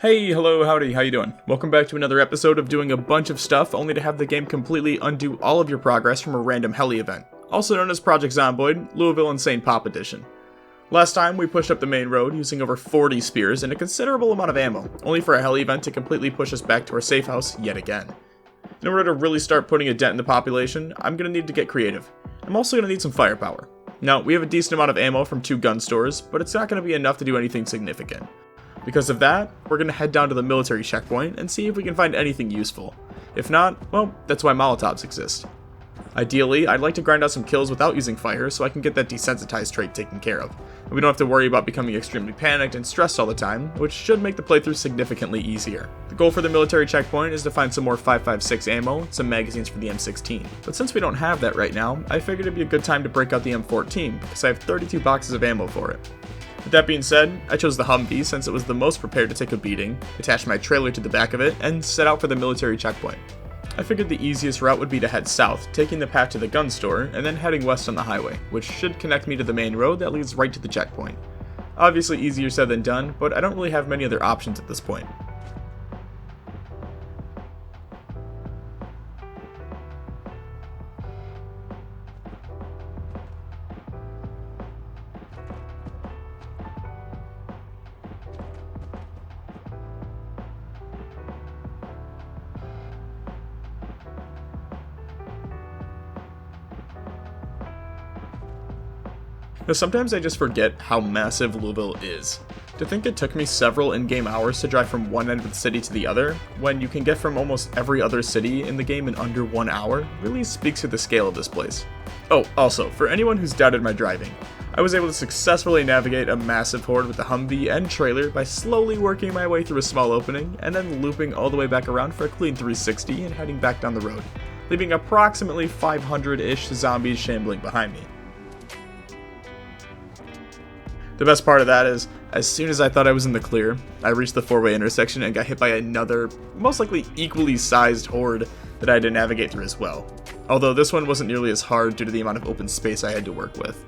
Hey, hello, howdy, how you doing? Welcome back to another episode of doing a bunch of stuff only to have the game completely undo all of your progress from a random heli event, also known as Project Zomboid, Louisville Insane Pop Edition. Last time, we pushed up the main road using over 40 spears and a considerable amount of ammo, only for a heli event to completely push us back to our safe house yet again. In order to really start putting a dent in the population, I'm going to need to get creative. I'm also going to need some firepower. Now, we have a decent amount of ammo from 2 gun stores, but it's not going to be enough to do anything significant. Because of that, we're going to head down to the military checkpoint and see if we can find anything useful. If not, well, that's why Molotovs exist. Ideally, I'd like to grind out some kills without using fire so I can get that desensitized trait taken care of. And we don't have to worry about becoming extremely panicked and stressed all the time, which should make the playthrough significantly easier. The goal for the military checkpoint is to find some more 5.56 ammo and some magazines for the M16. But since we don't have that right now, I figured it'd be a good time to break out the M14 because I have 32 boxes of ammo for it. With that being said, I chose the Humvee since it was the most prepared to take a beating, attached my trailer to the back of it, and set out for the military checkpoint. I figured the easiest route would be to head south, taking the path to the gun store, and then heading west on the highway, which should connect me to the main road that leads right to the checkpoint. Obviously easier said than done, but I don't really have many other options at this point. Now, sometimes I just forget how massive Louisville is. To think it took me several in-game hours to drive from one end of the city to the other, when you can get from almost every other city in the game in under 1 hour, really speaks to the scale of this place. Oh, also, for anyone who's doubted my driving, I was able to successfully navigate a massive horde with the Humvee and trailer by slowly working my way through a small opening, and then looping all the way back around for a clean 360 and heading back down the road, leaving approximately 500-ish zombies shambling behind me. The best part of that is, as soon as I thought I was in the clear, I reached the 4-way intersection and got hit by another, most likely equally sized horde that I had to navigate through as well. Although this one wasn't nearly as hard due to the amount of open space I had to work with.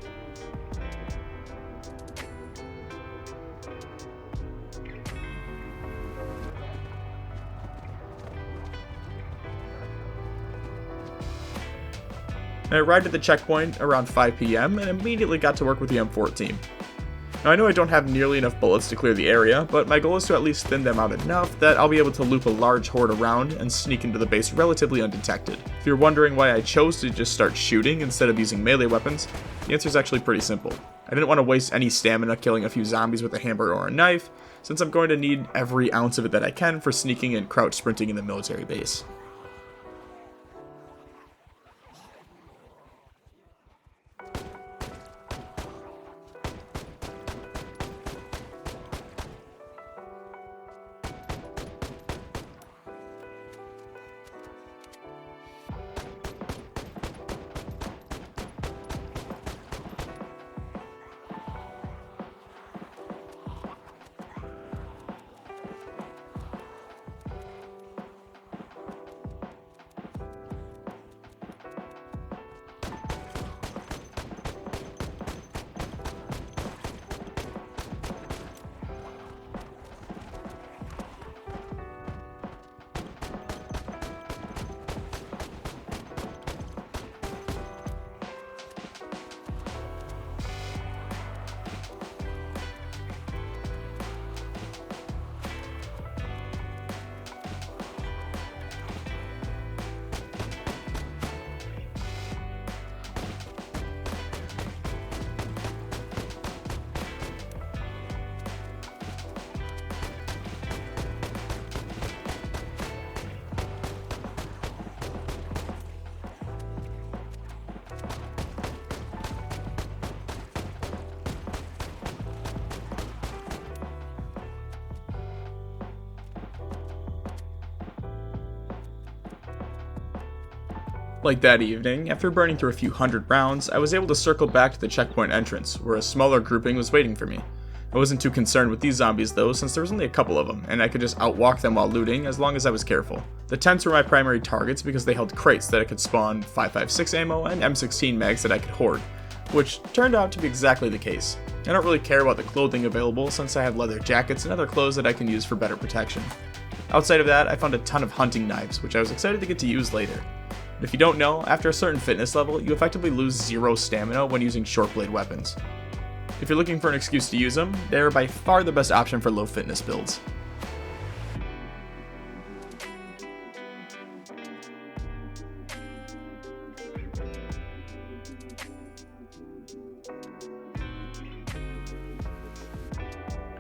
I arrived at the checkpoint around 5 PM and immediately got to work with the M14. Now I know I don't have nearly enough bullets to clear the area, but my goal is to at least thin them out enough that I'll be able to loop a large horde around and sneak into the base relatively undetected. If you're wondering why I chose to just start shooting instead of using melee weapons, the answer is actually pretty simple. I didn't want to waste any stamina killing a few zombies with a hammer or a knife, since I'm going to need every ounce of it that I can for sneaking and crouch sprinting in the military base. Like that evening, after burning through a few hundred rounds, I was able to circle back to the checkpoint entrance, where a smaller grouping was waiting for me. I wasn't too concerned with these zombies though, since there was only a couple of them, and I could just outwalk them while looting as long as I was careful. The tents were my primary targets because they held crates that I could spawn 5.56 ammo and M16 mags that I could hoard, which turned out to be exactly the case. I don't really care about the clothing available since I have leather jackets and other clothes that I can use for better protection. Outside of that, I found a ton of hunting knives, which I was excited to get to use later. And if you don't know, after a certain fitness level, you effectively lose 0 stamina when using short blade weapons. If you're looking for an excuse to use them, they are by far the best option for low fitness builds.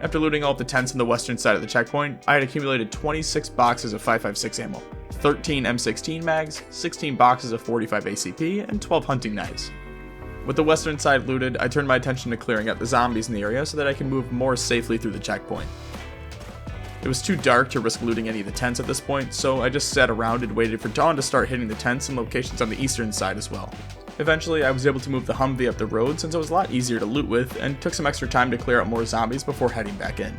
After looting all of the tents on the western side of the checkpoint, I had accumulated 26 boxes of 5.56 ammo, 13 M16 mags, 16 boxes of 45 ACP, and 12 hunting knives. With the western side looted, I turned my attention to clearing out the zombies in the area so that I can move more safely through the checkpoint. It was too dark to risk looting any of the tents at this point, so I just sat around and waited for dawn to start hitting the tents and locations on the eastern side as well. Eventually, I was able to move the Humvee up the road since it was a lot easier to loot with, and took some extra time to clear out more zombies before heading back in.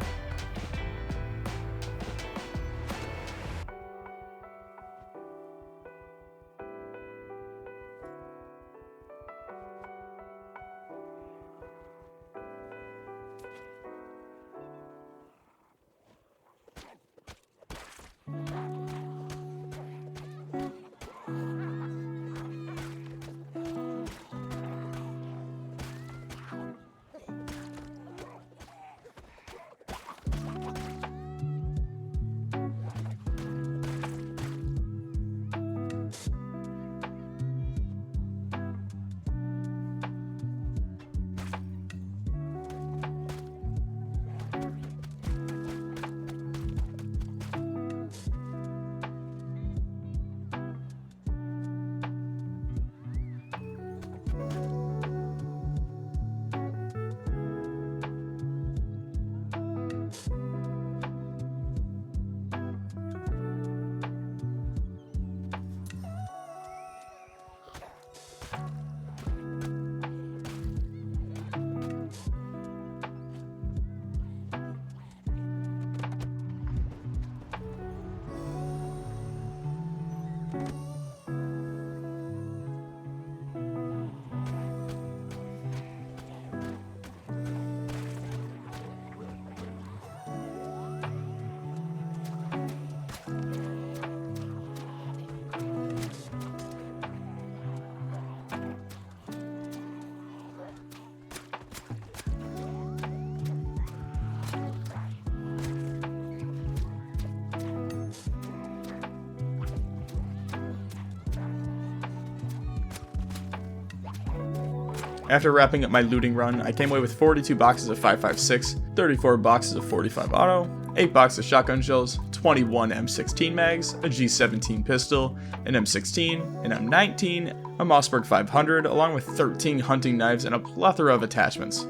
After wrapping up my looting run, I came away with 42 boxes of 5.56, 34 boxes of 45 auto, 8 boxes of shotgun shells, 21 M16 mags, a G17 pistol, an M16, an M19, a Mossberg 500, along with 13 hunting knives and a plethora of attachments.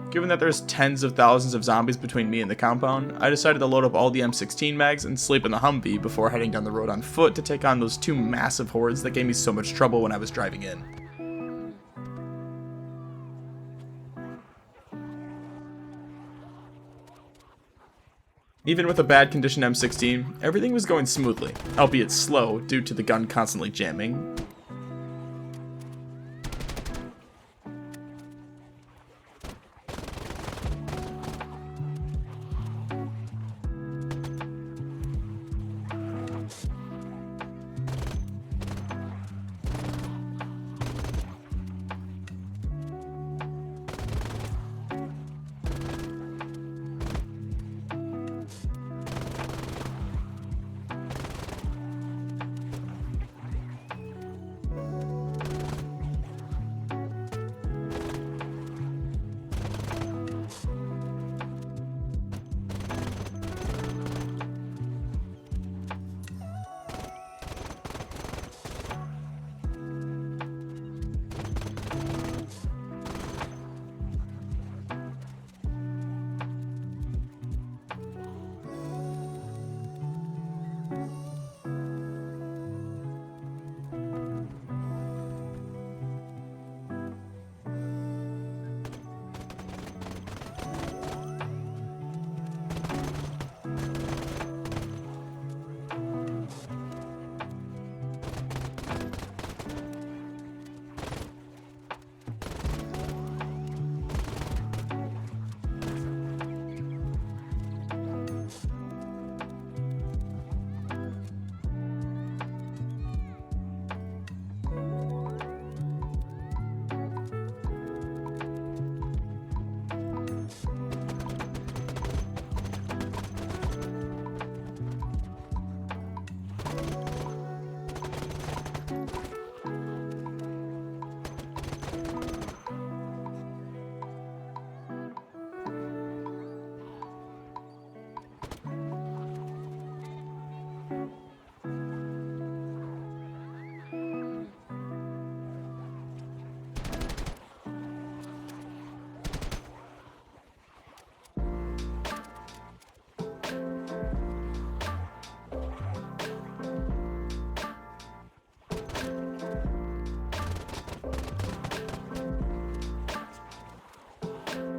Given that there's tens of thousands of zombies between me and the compound, I decided to load up all the M16 mags and sleep in the Humvee before heading down the road on foot to take on those 2 massive hordes that gave me so much trouble when I was driving in. Even with a bad condition M16, everything was going smoothly, albeit slow due to the gun constantly jamming.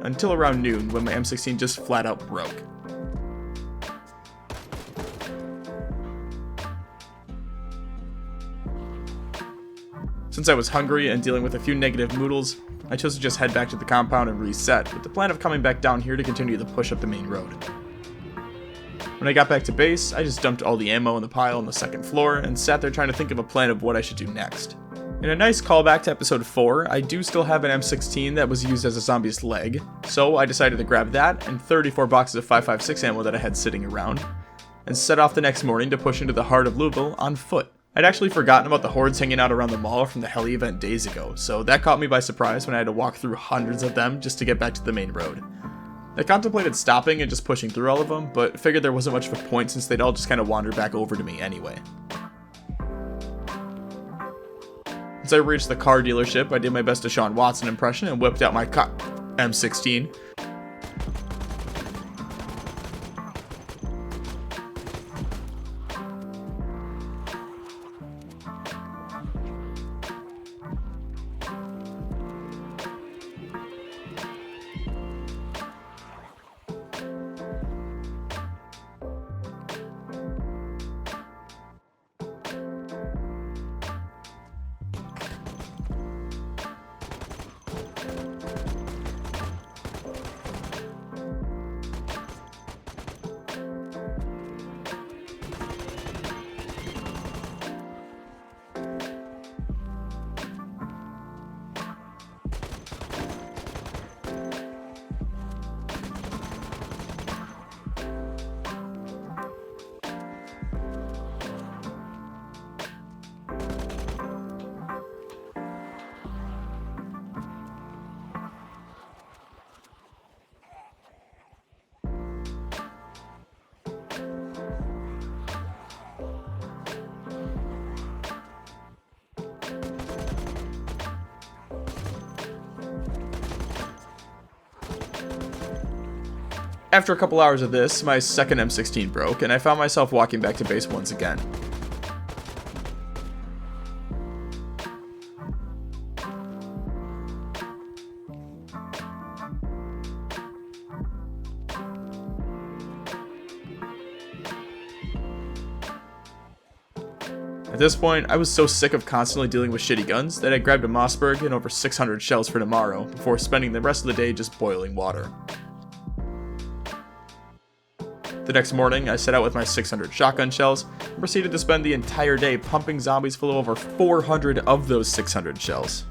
Until around noon, when my M16 just flat out broke. Since I was hungry and dealing with a few negative moodles, I chose to just head back to the compound and reset, with the plan of coming back down here to continue the push up the main road. When I got back to base, I just dumped all the ammo in the pile on the second floor and sat there trying to think of a plan of what I should do next. In a nice callback to episode 4, I do still have an M16 that was used as a zombie's leg, so I decided to grab that and 34 boxes of 5.56 ammo that I had sitting around, and set off the next morning to push into the heart of Louisville on foot. I'd actually forgotten about the hordes hanging out around the mall from the heli event days ago, so that caught me by surprise when I had to walk through hundreds of them just to get back to the main road. I contemplated stopping and just pushing through all of them, but figured there wasn't much of a point since they'd all just kind of wander back over to me anyway. Once I reached the car dealership, I did my best Deshaun Watson impression and whipped out my M16. After a couple hours of this, my second M16 broke, and I found myself walking back to base once again. At this point, I was so sick of constantly dealing with shitty guns that I grabbed a Mossberg and over 600 shells for tomorrow, before spending the rest of the day just boiling water. The next morning, I set out with my 600 shotgun shells and proceeded to spend the entire day pumping zombies full of over 400 of those 600 shells.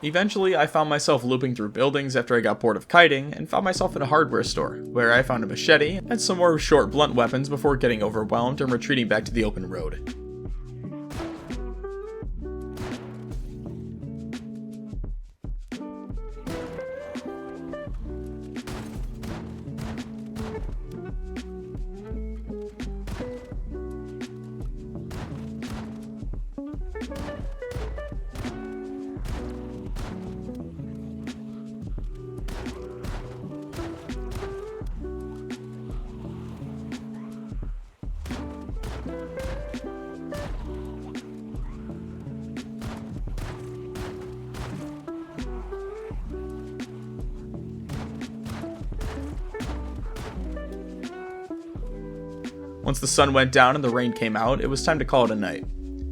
Eventually, I found myself looping through buildings after I got bored of kiting, and found myself in a hardware store, where I found a machete and some more short blunt weapons before getting overwhelmed and retreating back to the open road. Once the sun went down and the rain came out, it was time to call it a night.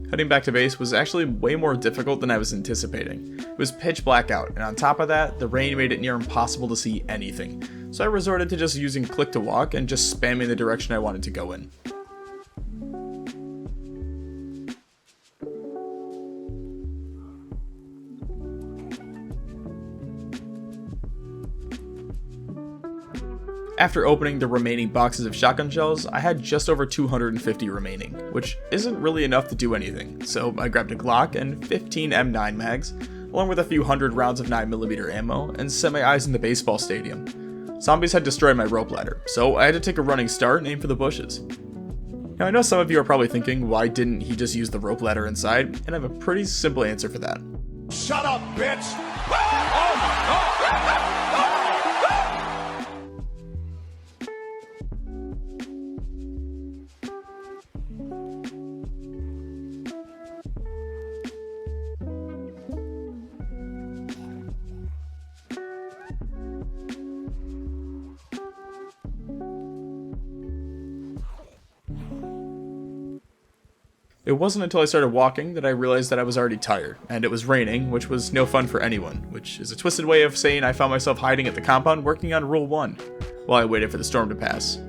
Heading back to base was actually way more difficult than I was anticipating. It was pitch black out, and on top of that, the rain made it near impossible to see anything, so I resorted to just using click to walk and just spamming the direction I wanted to go in. After opening the remaining boxes of shotgun shells, I had just over 250 remaining, which isn't really enough to do anything, so I grabbed a Glock and 15 Ep9 mags, along with a few hundred rounds of 9mm ammo, and set my eyes in the baseball stadium. Zombies had destroyed my rope ladder, so I had to take a running start and aim for the bushes. Now I know some of you are probably thinking, why didn't he just use the rope ladder inside? And I have a pretty simple answer for that. Shut up, bitch! Oh my god! It wasn't until I started walking that I realized that I was already tired, and it was raining, which was no fun for anyone, which is a twisted way of saying I found myself hiding at the compound working on Rule 1, while I waited for the storm to pass.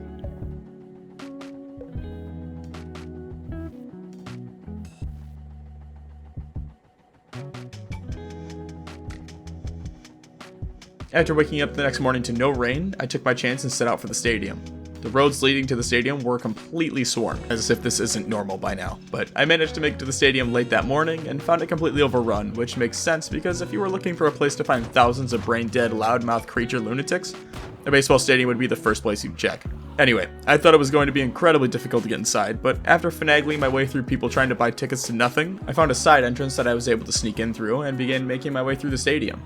After waking up the next morning to no rain, I took my chance and set out for the stadium. The roads leading to the stadium were completely swarmed, as if this isn't normal by now, but I managed to make it to the stadium late that morning and found it completely overrun, which makes sense because if you were looking for a place to find thousands of brain-dead, loudmouth creature lunatics, a baseball stadium would be the first place you'd check. Anyway, I thought it was going to be incredibly difficult to get inside, but after finagling my way through people trying to buy tickets to nothing, I found a side entrance that I was able to sneak in through and began making my way through the stadium.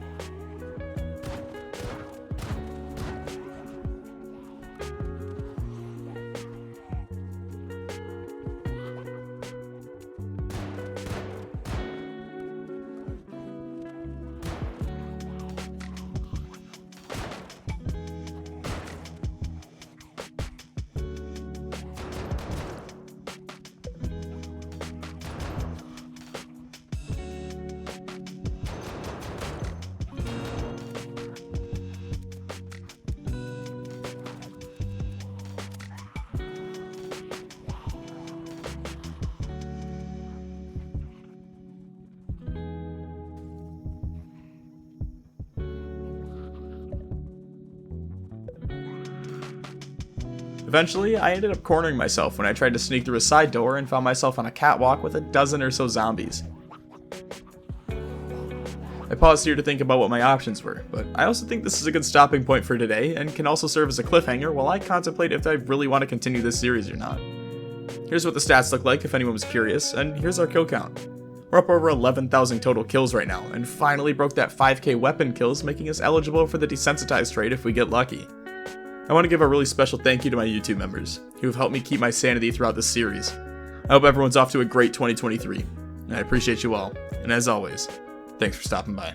Eventually, I ended up cornering myself when I tried to sneak through a side door and found myself on a catwalk with a dozen or so zombies. I paused here to think about what my options were, but I also think this is a good stopping point for today and can also serve as a cliffhanger while I contemplate if I really want to continue this series or not. Here's what the stats look like if anyone was curious, and here's our kill count. We're up over 11,000 total kills right now, and finally broke that 5k weapon kills, making us eligible for the desensitized trait if we get lucky. I want to give a really special thank you to my YouTube members, who have helped me keep my sanity throughout this series. I hope everyone's off to a great 2023, and I appreciate you all, and as always, thanks for stopping by.